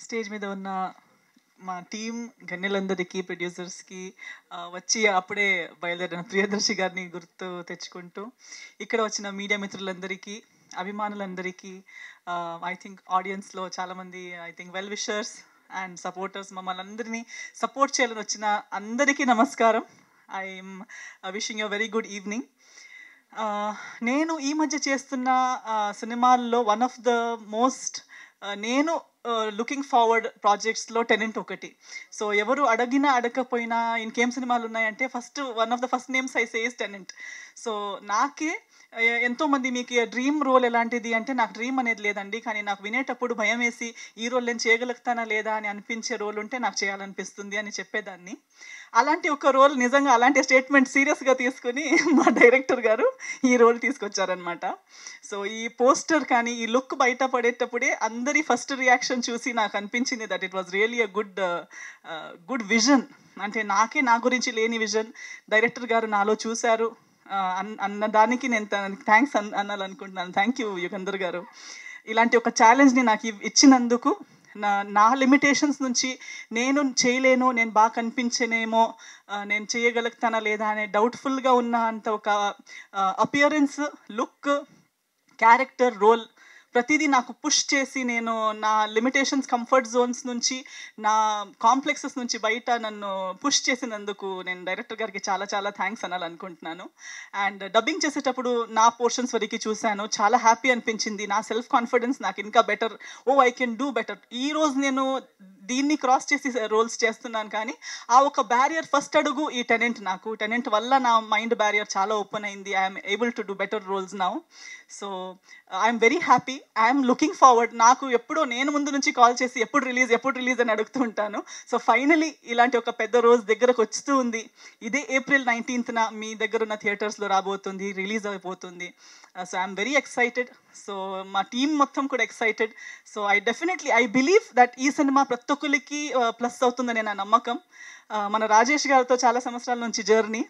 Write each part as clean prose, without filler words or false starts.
Stage మీద ఉన్న మా టీం గన్నెలందరికీ, ప్రొడ్యూసర్స్కి, వచ్చి అప్పుడే బయలుదేరిన ప్రియదర్శి గారిని గుర్తు తెచ్చుకుంటూ, ఇక్కడ వచ్చిన మీడియా మిత్రులందరికీ, అభిమానులందరికీ, ఐ థింక్ ఆడియన్స్లో చాలామంది I think well wishers and supporters, మమ్మల్ని అందరినీ సపోర్ట్ చేయాలని వచ్చిన అందరికీ నమస్కారం. I'm wishing you very good evening. నేను ఈ మధ్య చేస్తున్న సినిమాల్లో వన్ ఆఫ్ ద మోస్ట్ నేను లుకింగ్ ఫార్వర్డ్ ప్రాజెక్ట్స్లో టెనెంట్ ఒకటి. సో ఎవరు అడిగినా అడగకపోయినా ఇంకేం సినిమాలు ఉన్నాయంటే one of the first names I say is tenant. So నాకే ఎంతోమంది మీకు డ్రీమ్ రోల్ ఎలాంటిది అంటే, నాకు డ్రీమ్ అనేది లేదండి, కానీ నాకు వినేటప్పుడు భయం వేసి ఈ రోల్ నేను చేయగలుగుతానా లేదా అని అనిపించే రోల్ ఉంటే నాకు చేయాలనిపిస్తుంది అని చెప్పేదాన్ని. అలాంటి ఒక రోల్ నిజంగా అలాంటి స్టేట్మెంట్ సీరియస్గా తీసుకుని మా డైరెక్టర్ గారు ఈ రోల్ తీసుకొచ్చారనమాట. సో ఈ పోస్టర్ కానీ ఈ లుక్ బయట పడేటప్పుడే అందరి ఫస్ట్ రియాక్షన్ చూసి నాకు అనిపించింది that it was really a good vision. అంటే నా గురించి లేని విజన్ డైరెక్టర్ గారు నాలో చూశారు అన్న దానికి నేను థ్యాంక్స్ అనాలనుకుంటున్నాను. థ్యాంక్ యూ యుగంధర్ గారు, ఇలాంటి ఒక ఛాలెంజ్ని నాకు ఇచ్చినందుకు. నా లిమిటేషన్స్ నుంచి నేను చేయలేను, నేను బాగా కనిపించనేమో, నేను చేయగలుగుతానా లేదా అనే డౌట్ఫుల్గా ఉన్న అంత ఒక అపియరెన్స్, లుక్, క్యారెక్టర్, రోల్ ప్రతిదీ నాకు పుష్ చేసి నేను నా లిమిటేషన్స్, కంఫర్ట్ జోన్స్ నుంచి, నా కాంప్లెక్సెస్ నుంచి బయట నన్ను పుష్ చేసినందుకు నేను డైరెక్టర్ గారికి చాలా చాలా థ్యాంక్స్ అనాలనుకుంటున్నాను. అండ్ డబ్బింగ్ చేసేటప్పుడు నా పోర్షన్స్ వరకు చూశాను, చాలా హ్యాపీ అనిపించింది. నా సెల్ఫ్ కాన్ఫిడెన్స్ నాకు ఇంకా better, I can do better. ఈరోజు నేను దీన్ని క్రాస్ చేసి రోల్స్ చేస్తున్నాను, కానీ ఆ ఒక బ్యారియర్ ఫస్ట్ అడుగు ఈ టెనెంట్ వల్ల నా మైండ్ బ్యారియర్ చాలా ఓపెన్ అయింది. I'm able to do better roles now. So I'm very happy, I'm looking forward. నాకు ఎప్పుడో నేను ముందు నుంచి కాల్ చేసి ఎప్పుడు రిలీజ్ అని అడుగుతూ ఉంటాను. సో ఫైనలీ ఇలాంటి ఒక పెద్ద రోజు దగ్గరకు వస్తూ ఉంది. ఇదే April 19th మీ దగ్గర ఉన్న థియేటర్స్లో రాబోతుంది, రిలీజ్ అయిపోతుంది. So I'm very excited. So మా టీం మొత్తం కూడా excited. So I believe that ఈ సినిమా ప్రతి ఒక్కరికి ప్లస్ అవుతుందనే నా నమ్మకం. మన రాజేష్ గారితో చాలా సంవత్సరాల నుంచి జర్నీ.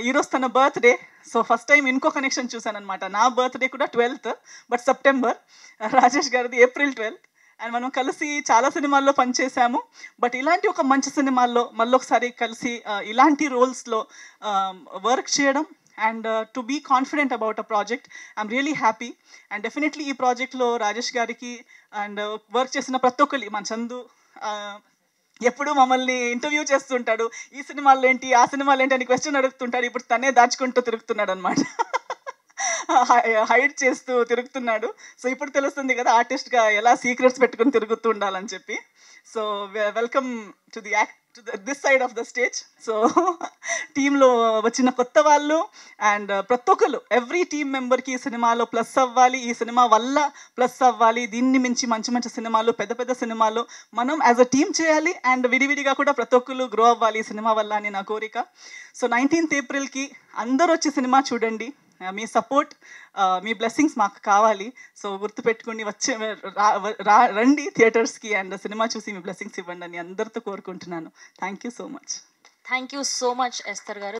ఈరోజు తన బర్త్డే. సో ఫస్ట్ టైం ఇంకో కనెక్షన్ చూశాను అనమాట. నా బర్త్డే కూడా 12th, బట్ సెప్టెంబర్. రాజేష్ గారిది April 12th. అండ్ మనం కలిసి చాలా సినిమాల్లో పనిచేసాము. బట్ ఇలాంటి ఒక మంచి సినిమాల్లో మళ్ళొకసారి కలిసి ఇలాంటి రోల్స్లో వర్క్ చేయడం and to be confident about a project, I'm really happy. And definitely ఈ ప్రాజెక్ట్లో రాజేష్ గారికి అండ్ వర్క్ చేసిన ప్రతి ఒక్కరి, మన చందు ఎప్పుడు మమ్మల్ని ఇంటర్వ్యూ చేస్తుంటాడు, ఈ సినిమాలు ఏంటి, ఆ సినిమాలు ఏంటి అని క్వశ్చన్ అడుగుతుంటాడు. ఇప్పుడు తనే దాచుకుంటూ తిరుగుతున్నాడు అనమాట, హైడ్ చేస్తూ తిరుగుతున్నాడు. సో ఇప్పుడు తెలుస్తుంది కదా ఆర్టిస్ట్గా ఎలా సీక్రెట్స్ పెట్టుకుని తిరుగుతూ ఉండాలని చెప్పి. So welcome to this side of the stage. So టీంలో వచ్చిన కొత్త వాళ్ళు అండ్ ప్రతి ఒక్కరు, ఎవ్రీ టీమ్ మెంబర్కి ఈ సినిమాలో ప్లస్ అవ్వాలి, ఈ సినిమా వల్ల ప్లస్ అవ్వాలి. దీన్ని మించి మంచి సినిమాలు, పెద్ద సినిమాలు మనం యాజ్ అ టీమ్ చేయాలి అండ్ విడివిడిగా కూడా ప్రతి ఒక్కరు గ్రో అవ్వాలి ఈ సినిమా వల్ల అని నా కోరిక. సో 19th Aprilకి అందరూ వచ్చి సినిమా చూడండి. మీ సపోర్ట్, మీ బ్లెస్సింగ్స్ మాకు కావాలి. సో గుర్తుపెట్టుకుని రండి థియేటర్స్కి అండ్ సినిమా చూసి మీ బ్లెస్సింగ్స్ ఇవ్వండి అని అందరితో కోరుకుంటున్నాను. Thank you so much. Thank you so much Esther గారు.